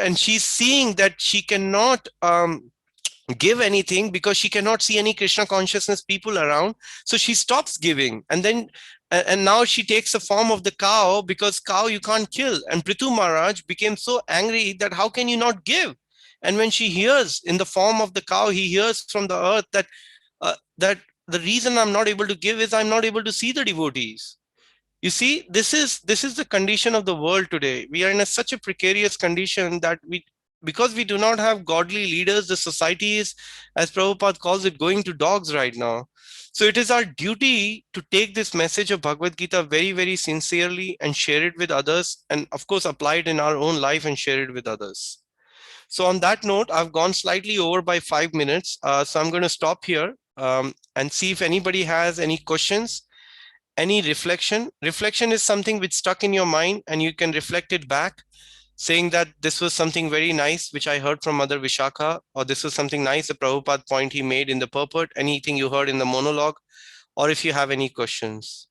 and she's seeing that she cannot give anything because she cannot see any Krishna consciousness people around. So she stops giving. And then and now she takes the form of the cow, because cow you can't kill. And Prithu Maharaj became so angry that how can you not give? And when she hears in the form of the cow, he hears from the earth that the reason I'm not able to give is I'm not able to see the devotees. You see, this is the condition of the world today. We are in such a precarious condition that because we do not have godly leaders, the society is, as Prabhupada calls it, going to dogs right now. So it is our duty to take this message of Bhagavad Gita very, very sincerely and share it with others, and of course apply it in our own life and share it with others. So on that note, I've gone slightly over by 5 minutes. So I'm going to stop here and see if anybody has any questions. Any reflection is something which stuck in your mind and you can reflect it back, saying that this was something very nice which I heard from Mother Vishakha, or this was something nice, a Prabhupada point he made in the purport, anything you heard in the monologue, or if you have any questions.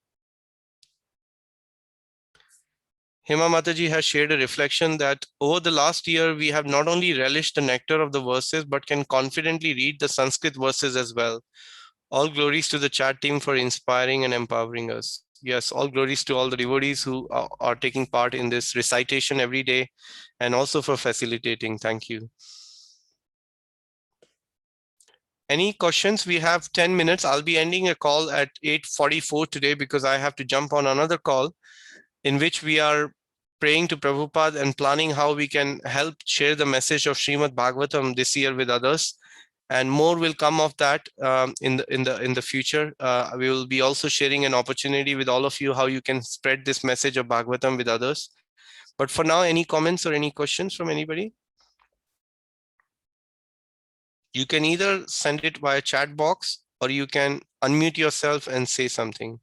Hema Mataji has shared a reflection that over the last year we have not only relished the nectar of the verses but can confidently read the Sanskrit verses as well. All glories to the chat team for inspiring and empowering us. Yes, all glories to all the devotees who are taking part in this recitation every day, and also for facilitating. Thank you. Any questions? We have 10 minutes. I'll be ending a call at 8:44 today because I have to jump on another call in which we are praying to Prabhupada and planning how we can help share the message of Srimad Bhagavatam this year with others. And more will come of that in the future. We will be also sharing an opportunity with all of you how you can spread this message of Bhagavatam with others. But for now, any comments or any questions from anybody? You can either send it via chat box or you can unmute yourself and say something.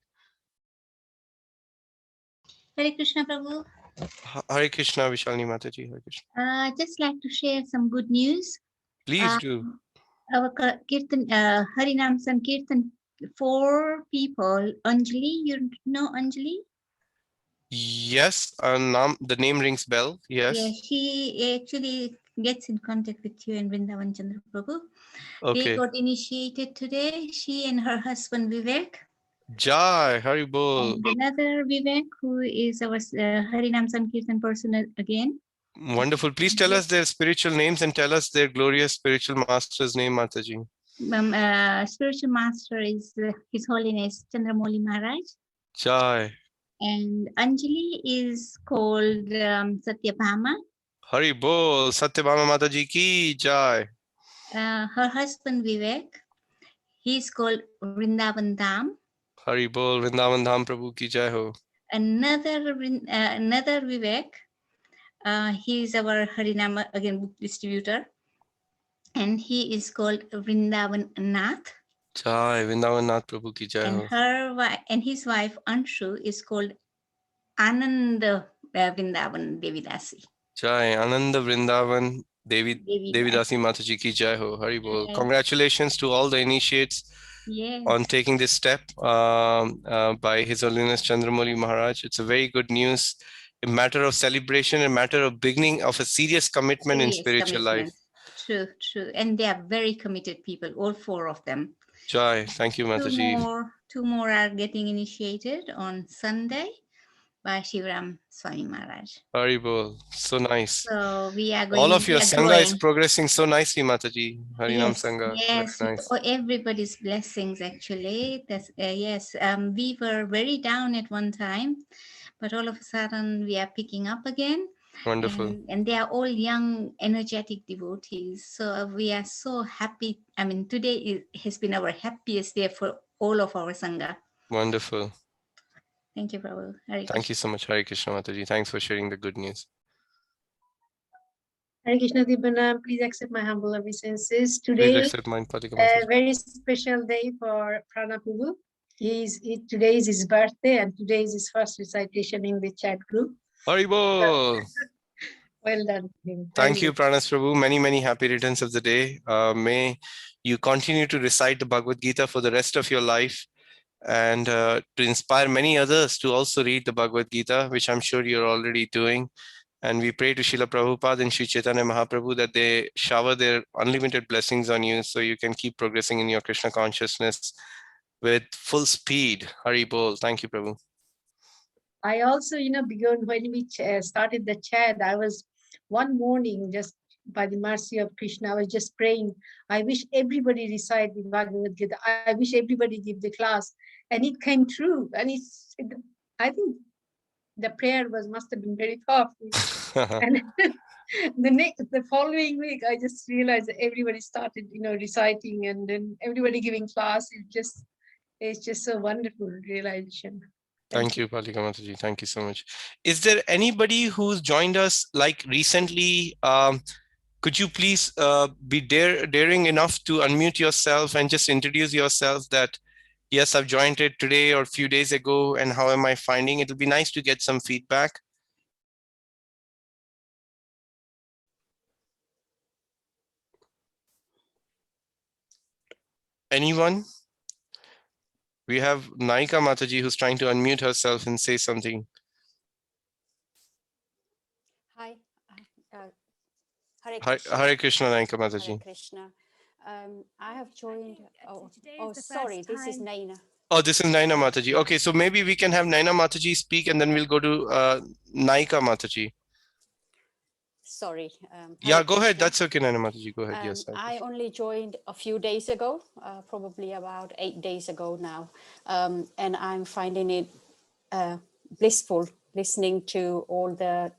Hare Krishna Prabhu. Hare Krishna, Vishalini Mataji. Hare Krishna. Just like to share some good news. Please do. Our Kirtan, Harinam Sankirtan, 4 people. Anjali, you know Anjali? Yes, the name rings bell. Yes. Yeah, she actually gets in contact with you and Vrindavan Chandra Prabhu. They Okay. got initiated today. She and her husband Vivek. Jai, Haribol. And another Vivek, who is our Harinam Sankirtan person again. Wonderful. Please tell us their spiritual names and tell us their glorious spiritual master's name, Mataji. Spiritual master is His Holiness Chandramouli Maharaj. Jai. And Anjali is called Satyabhama. Haribol. Satyabhama Mataji ki jai. Her husband Vivek, he's called Vrindavan Dham. Haribol. Vrindavan Dham Prabhu ki jai ho. Another Vivek, he is our Harinama again book distributor, and he is called Vrindavan Nath. Jai. Vrindavan Nath Prabhu ki jai ho. And his wife Anshu is called Ananda Vrindavan Devidasi. Jai. Ananda Vrindavan Devidasi Mataji ki jai ho. Haribol. Yes. Congratulations to all the initiates. Yes. On taking this step by His Holiness Chandramouli Maharaj. It's a very good news, a matter of celebration, a matter of beginning of a serious commitment in spiritual life. True. And they are very committed people, all 4 of them. Jai, thank you, Mataji. Two more are getting initiated on Sunday by Shivaram Swami Maharaj. Haribol, so nice. So we are going. All of your Sangha is progressing so nicely, Mataji. Harinam Yes, Sangha. yes, Nice. Everybody's blessings actually. That's yes. We were very down at one time, but all of a sudden we are picking up again. Wonderful. And they are all young, energetic devotees. So we are so happy. I mean, today has been our happiest day for all of our Sangha. Wonderful. Thank you, Prabhu. Thank you so much, Hare Krishna Mataji. Thanks for sharing the good news. Hare Krishna Dibana, please accept my humble obeisances. Today, Please accept mine, a very special day for Prana Prabhu. Today is his birthday, and today is his first recitation in the chat group. Haribo. Well done to him. Thank you, Pranas Prabhu. Many, many happy returns of the day. May you continue to recite the Bhagavad Gita for the rest of your life, and to inspire many others to also read the Bhagavad Gita, which I'm sure you're already doing. And we pray to Srila Prabhupada and Sri Chaitanya Mahaprabhu that they shower their unlimited blessings on you so you can keep progressing in your Krishna consciousness with full speed. Hari Bol. Thank you, Prabhu. I also, began when we started the chat, I was one morning, just by the mercy of Krishna, I was just praying. I wish everybody recite the Bhagavad Gita. I wish everybody give the class. And it came true. And I think the prayer must have been very powerful. And the following week, I just realized that everybody started, reciting, and then everybody giving class. It's just a wonderful realization. Thank you, Palika Mataji. Thank you so much. Is there anybody who's joined us like recently? Could you please be daring enough to unmute yourself and just introduce yourself that, yes, I've joined it today or a few days ago, and how am I finding it? It'll be nice to get some feedback. Anyone? We have Naika Mataji who's trying to unmute herself and say something. Hi. Hare Krishna. Hare Krishna, Naika Mataji. Hare Krishna. I have joined. Sorry, this is Naina. Oh, this is Naina Mataji. Okay, so maybe we can have Naina Mataji speak and then we'll go to Naika Mataji. Sorry. Yeah, go ahead. That's okay, Naina Mataji. Go ahead. Yes. I only joined a few days ago, probably about 8 days ago now. And I'm finding it blissful listening to all the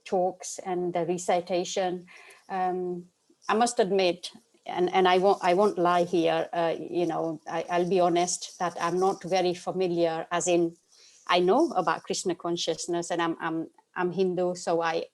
talks and the recitation. I must admit, and I won't lie here, I'll be honest that I'm not very familiar, as in I know about Krishna consciousness, and I'm Hindu, so I'd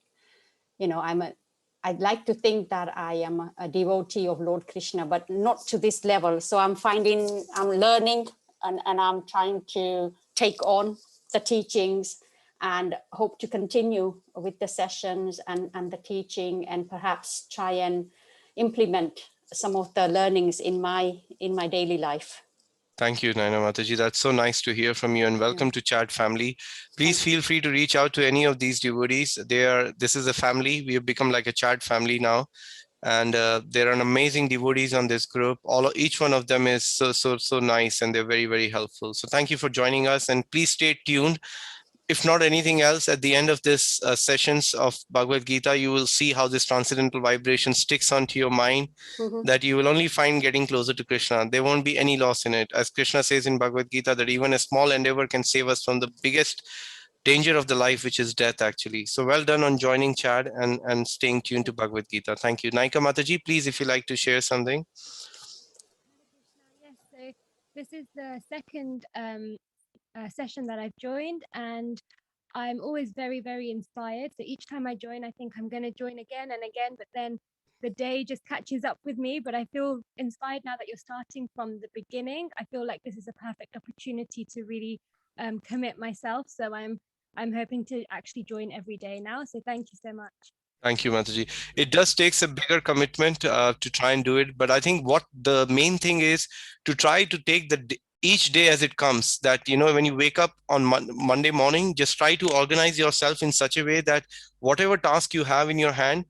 like to think that I am a devotee of Lord Krishna, but not to this level. So I'm learning, and I'm trying to take on the teachings and hope to continue with the sessions and the teaching, and perhaps try and implement some of the learnings in my daily life. Thank you, Naina Mataji. That's so nice to hear from you, and welcome to Chat family. Please feel free to reach out to any of these devotees. This is a family. We have become like a Chat family now, and there are amazing devotees on this group. Each one of them is so nice, and they're very, very helpful. So thank you for joining us, and please stay tuned. If not anything else, at the end of this sessions of Bhagavad Gita, you will see how this transcendental vibration sticks onto your mind, that you will only find getting closer to Krishna. There won't be any loss in it. As Krishna says in Bhagavad Gita, that even a small endeavor can save us from the biggest danger of the life, which is death, actually. So well done on joining Chad and staying tuned to Bhagavad Gita. Thank you. Naika Mataji, please, if you like to share something. Yes, so this is the second session that I've joined, and I'm always very, very inspired. So each time I join, I think I'm going to join again and again, but then the day just catches up with me. But I feel inspired now that you're starting from the beginning. I feel like this is a perfect opportunity to really commit myself. So I'm hoping to actually join every day now. So thank you so much. Thank you, Mataji. It does take a bigger commitment to try and do it. But I think what the main thing is to try to take each day as it comes, that, when you wake up on Monday morning, just try to organize yourself in such a way that whatever task you have in your hand,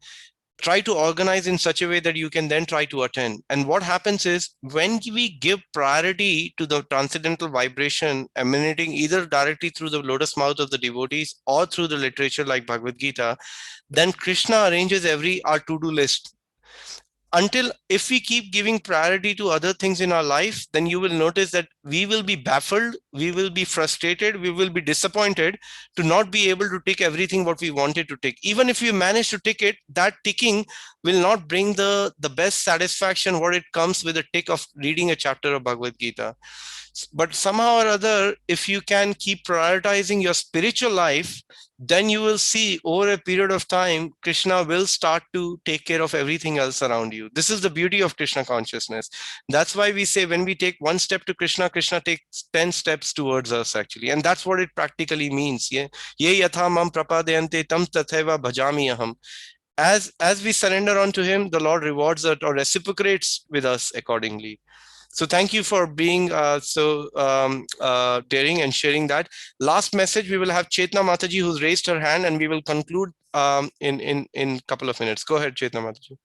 try to organize in such a way that you can then try to attend. And what happens is, when we give priority to the transcendental vibration emanating either directly through the lotus mouth of the devotees or through the literature like Bhagavad Gita, then Krishna arranges our to-do list. Until if we keep giving priority to other things in our life, then you will notice that we will be baffled, we will be frustrated, we will be disappointed to not be able to tick everything what we wanted to tick. Even if we manage to tick it, that ticking will not bring the best satisfaction what it comes with a tick of reading a chapter of Bhagavad Gita. But somehow or other, if you can keep prioritizing your spiritual life, then you will see over a period of time, Krishna will start to take care of everything else around you. This is the beauty of Krishna consciousness. That's why we say when we take one step to Krishna, Krishna takes 10 steps towards us actually. And that's what it practically means. Ye yatha mam prapadayante tam tatheva bhajami aham. As we surrender unto him, the Lord rewards us or reciprocates with us accordingly. So thank you for being daring and sharing that. Last message, we will have Chetna Mataji, who's raised her hand, and we will conclude in a couple of minutes. Go ahead, Chetna Mataji.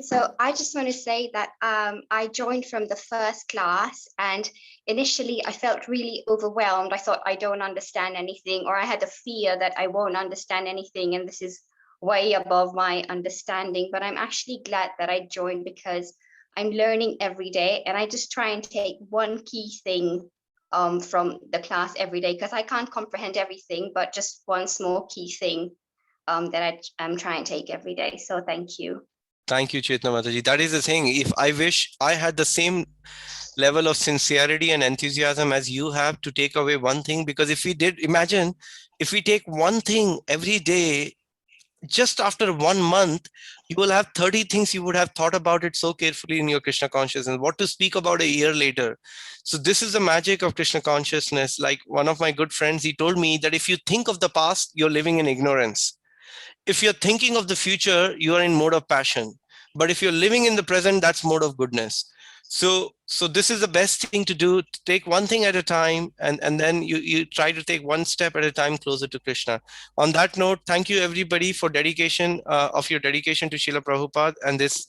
So I just want to say that I joined from the first class, and initially I felt really overwhelmed. I thought I don't understand anything, or I had a fear that I won't understand anything, and this is way above my understanding. But I'm actually glad that I joined because I'm learning every day, and I just try and take one key thing from the class every day, because I can't comprehend everything, but just one small key thing that I'm trying to take every day. So thank you. Thank you, Chetna Mataji. That is the thing. If I wish I had the same level of sincerity and enthusiasm as you have to take away one thing, because if we did, imagine if we take one thing every day, just after 1 month, you will have 30 things you would have thought about it so carefully in your Krishna consciousness. What to speak about a year later? So this is the magic of Krishna consciousness. Like one of my good friends, he told me that if you think of the past, you're living in ignorance. If you're thinking of the future, you are in mode of passion. But if you're living in the present, that's mode of goodness. So this is the best thing to do, to take one thing at a time, and then you try to take one step at a time closer to Krishna. On that note, thank you everybody for dedication of your dedication to Srila Prabhupada and this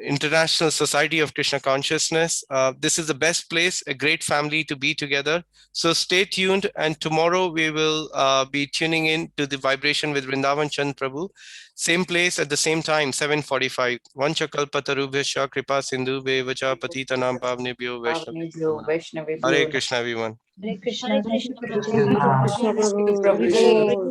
International Society of Krishna Consciousness. This is the best place, a great family to be together. So stay tuned, and tomorrow we will be tuning in to the vibration with Vrindavan Chand Prabhu. Same place at the same time, 7:45. Vanchakalpatarubhyascha kripa sindhu bevacha patitanam pavnebhyo Vaishnavibhyo. Hare Krishna, everyone. Hare Krishna. Hare Thank you Krishna, for Prabhu. teaching. Hare Krishna Thank you, Prabhu. Prabhuji.